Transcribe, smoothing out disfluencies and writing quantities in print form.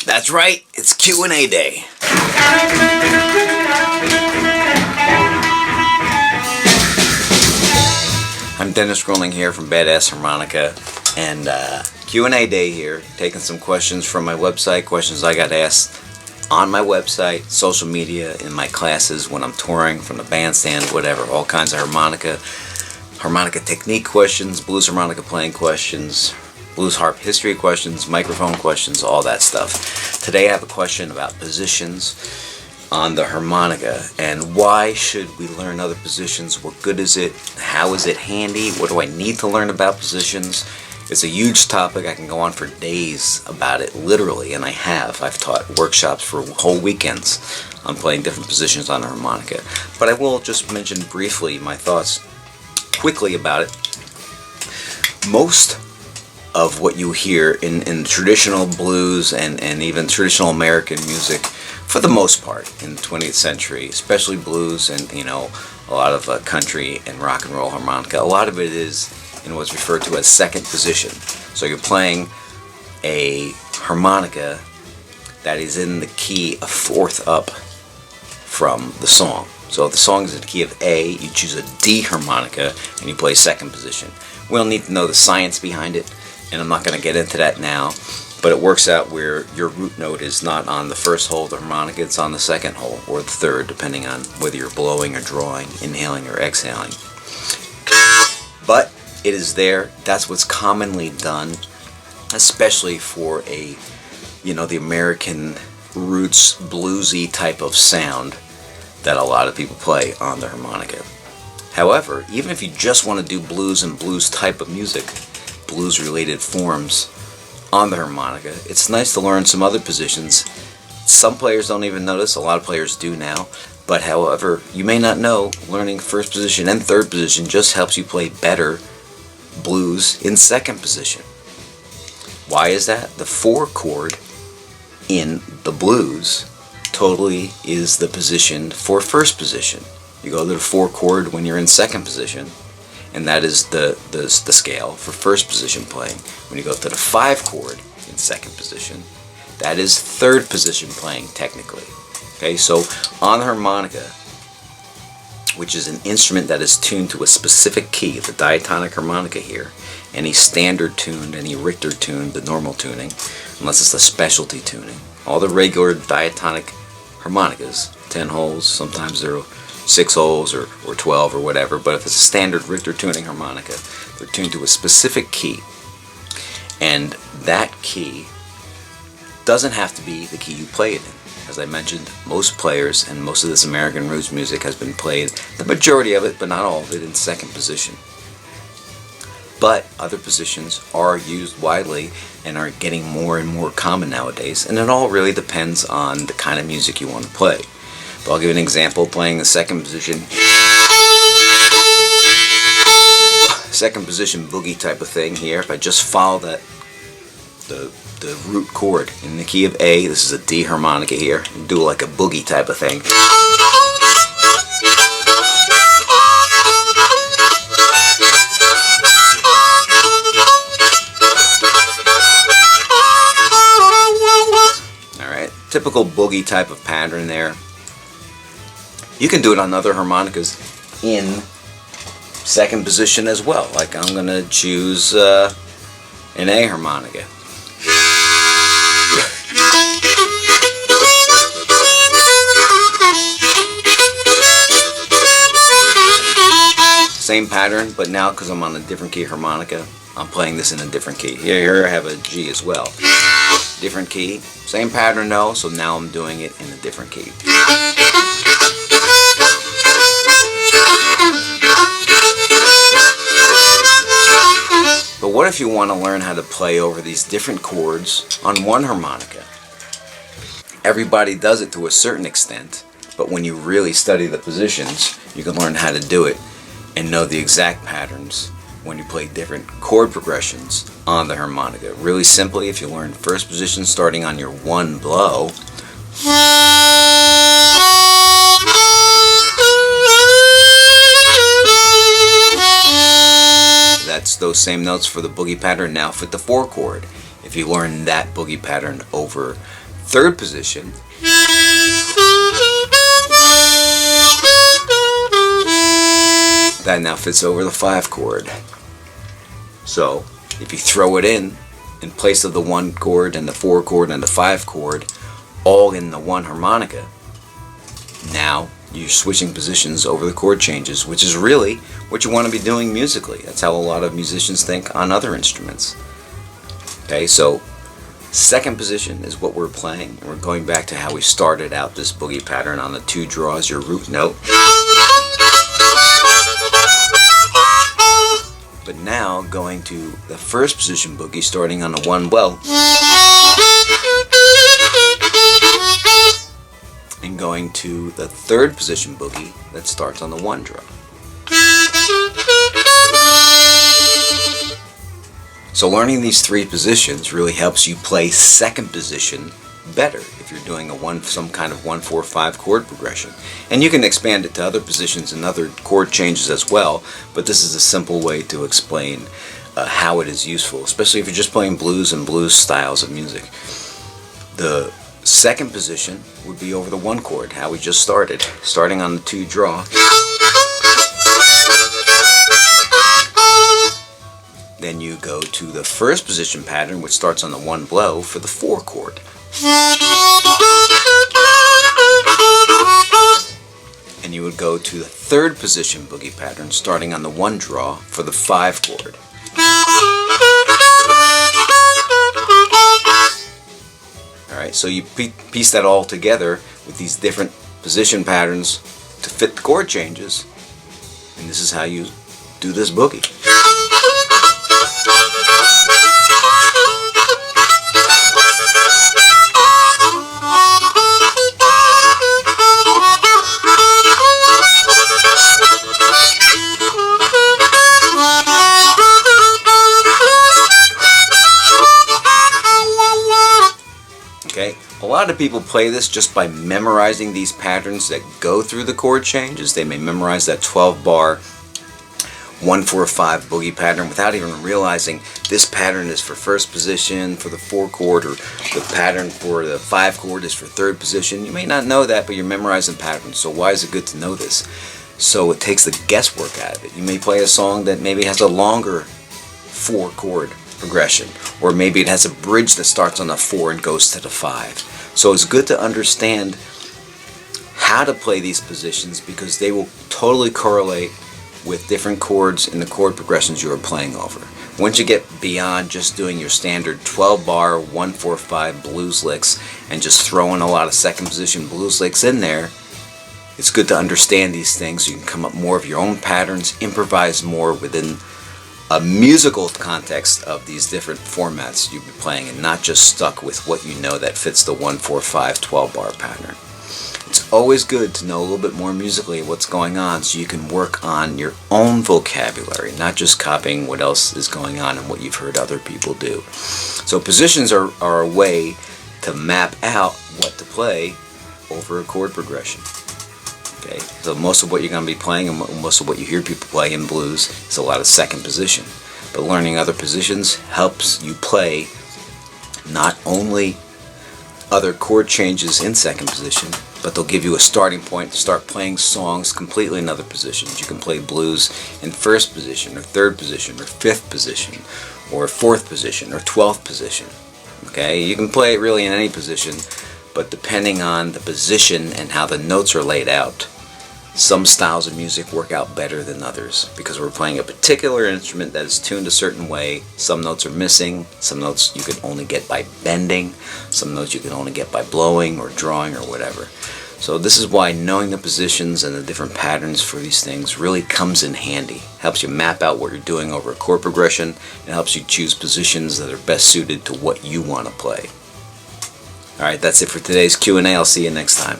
That's right, it's Q&A day. I'm Dennis Groening here from BadAss Harmonica, and Q&A day here, taking some questions from my website, questions I got asked on my website, social media, in my classes, when I'm touring, from the bandstand, whatever, all kinds of harmonica technique questions, blues harmonica playing questions, blues harp history questions, microphone questions, all that stuff. Today I have a question about positions on the harmonica, and why should we learn other positions? What good is it? How is it handy? What do I need to learn about positions? It's a huge topic. I can go on for days about it, literally, and I have. I've taught workshops for whole weekends on playing different positions on the harmonica. But I will just mention briefly my thoughts quickly about it. Most of what you hear in traditional blues and even traditional American music, for the most part, in the 20th century, especially blues and a lot of country and rock and roll harmonica, a lot of it is in what's referred to as second position. So you're playing a harmonica that is in the key a fourth up from the song. So if the song is in the key of A, you choose a D harmonica and you play second position. We don't need to know the science behind it, and I'm not going to get into that now, but it works out where your root note is not on the first hole of the harmonica, it's on the second hole, or the third, depending on whether you're blowing or drawing, inhaling or exhaling. But it is there. That's what's commonly done, especially for the American roots bluesy type of sound that a lot of people play on the harmonica. However, even if you just want to do blues and blues type of music, blues related forms on the harmonica, it's nice to learn some other positions. Some players don't even notice, a lot of players do now, but however, you may not know, learning first position and third position just helps you play better blues in second position. Why is that? The 4 chord in the blues totally is the position for first position. You go to the 4 chord when you're in second position, and that is the scale for first position playing. When you go to the 5 chord in second position, that is third position playing technically. Okay, so on the harmonica, which is an instrument that is tuned to a specific key, the diatonic harmonica here, any standard tuned, any Richter tuned, the normal tuning, unless it's a specialty tuning. All the regular diatonic harmonicas, 10 holes, sometimes they're 6 holes or 12 or whatever, but if it's a standard Richter tuning harmonica, they're tuned to a specific key. And that key doesn't have to be the key you play it in. As I mentioned, most players and most of this American roots music has been played, the majority of it, but not all of it, in second position. But other positions are used widely and are getting more and more common nowadays, and it all really depends on the kind of music you want to play. But I'll give you an example, playing the second position boogie type of thing here. If I just follow the root chord in the key of A, this is a D harmonica here, and do like a boogie type of thing. Alright, typical boogie type of pattern there. You can do it on other harmonicas in second position as well. Like I'm going to choose an A harmonica. Same pattern, but now because I'm on a different key harmonica, I'm playing this in a different key. Here I have a G as well. Different key, same pattern though, so now I'm doing it in a different key. But what if you want to learn how to play over these different chords on one harmonica? Everybody does it to a certain extent, but when you really study the positions, you can learn how to do it and know the exact patterns when you play different chord progressions on the harmonica. Really simply, if you learn first position starting on your 1 blow, that's those same notes for the boogie pattern now for the 4 chord. If you learn that boogie pattern over third position, that now fits over the 5 chord. So if you throw it in place of the 1 chord and the 4 chord and the 5 chord, all in the 1 harmonica, now you're switching positions over the chord changes, which is really what you want to be doing musically. That's how a lot of musicians think on other instruments. Okay, so second position is what we're playing, and we're going back to how we started out this boogie pattern on the 2 draws, your root note. But now going to the first position boogie, starting on the 1 bow, and going to the third position boogie that starts on the 1 draw. So learning these 3 positions really helps you play second position better if you're doing some kind of 1-4-5 chord progression. And you can expand it to other positions and other chord changes as well, but this is a simple way to explain how it is useful, especially if you're just playing blues and blues styles of music. The second position would be over the 1 chord, how we just started, starting on the 2 draw. Then you go to the first position pattern, which starts on the 1 blow for the 4 chord. And you would go to the third position boogie pattern, starting on the 1 draw for the 5 chord. Alright, so you piece that all together with these different position patterns to fit the chord changes, and this is how you do this boogie. Okay, a lot of people play this just by memorizing these patterns that go through the chord changes. They may memorize that 12-bar 1-4-5 boogie pattern without even realizing this pattern is for first position for the 4 chord, or the pattern for the 5 chord is for third position. You may not know that, but you're memorizing patterns. So why is it good to know this? So it takes the guesswork out of it. You may play a song that maybe has a longer 4 chord progression, or maybe it has a bridge that starts on the 4 and goes to the 5. So it's good to understand how to play these positions, because they will totally correlate with different chords in the chord progressions you are playing over. Once you get beyond just doing your standard 12-bar 1-4-5 blues licks and just throwing a lot of second position blues licks in there, it's good to understand these things so you can come up more of your own patterns, improvise more within a musical context of these different formats you'll be playing, and not just stuck with what you know that fits the 1-4-5 12-bar pattern. It's always good to know a little bit more musically what's going on so you can work on your own vocabulary, not just copying what else is going on and what you've heard other people do. So positions are a way to map out what to play over a chord progression. Okay, so most of what you're going to be playing and most of what you hear people play in blues is a lot of second position. But learning other positions helps you play not only other chord changes in second position, but they'll give you a starting point to start playing songs completely in other positions. You can play blues in first position, or third position, or fifth position, or fourth position, or 12th position. Okay, you can play it really in any position, but depending on the position and how the notes are laid out, some styles of music work out better than others, because we're playing a particular instrument that is tuned a certain way. Some notes are missing, some notes you can only get by bending, some notes you can only get by blowing or drawing or whatever. So this is why knowing the positions and the different patterns for these things really comes in handy. Helps you map out what you're doing over a chord progression, and helps you choose positions that are best suited to what you want to play. Alright, that's it for today's Q&A. I'll see you next time.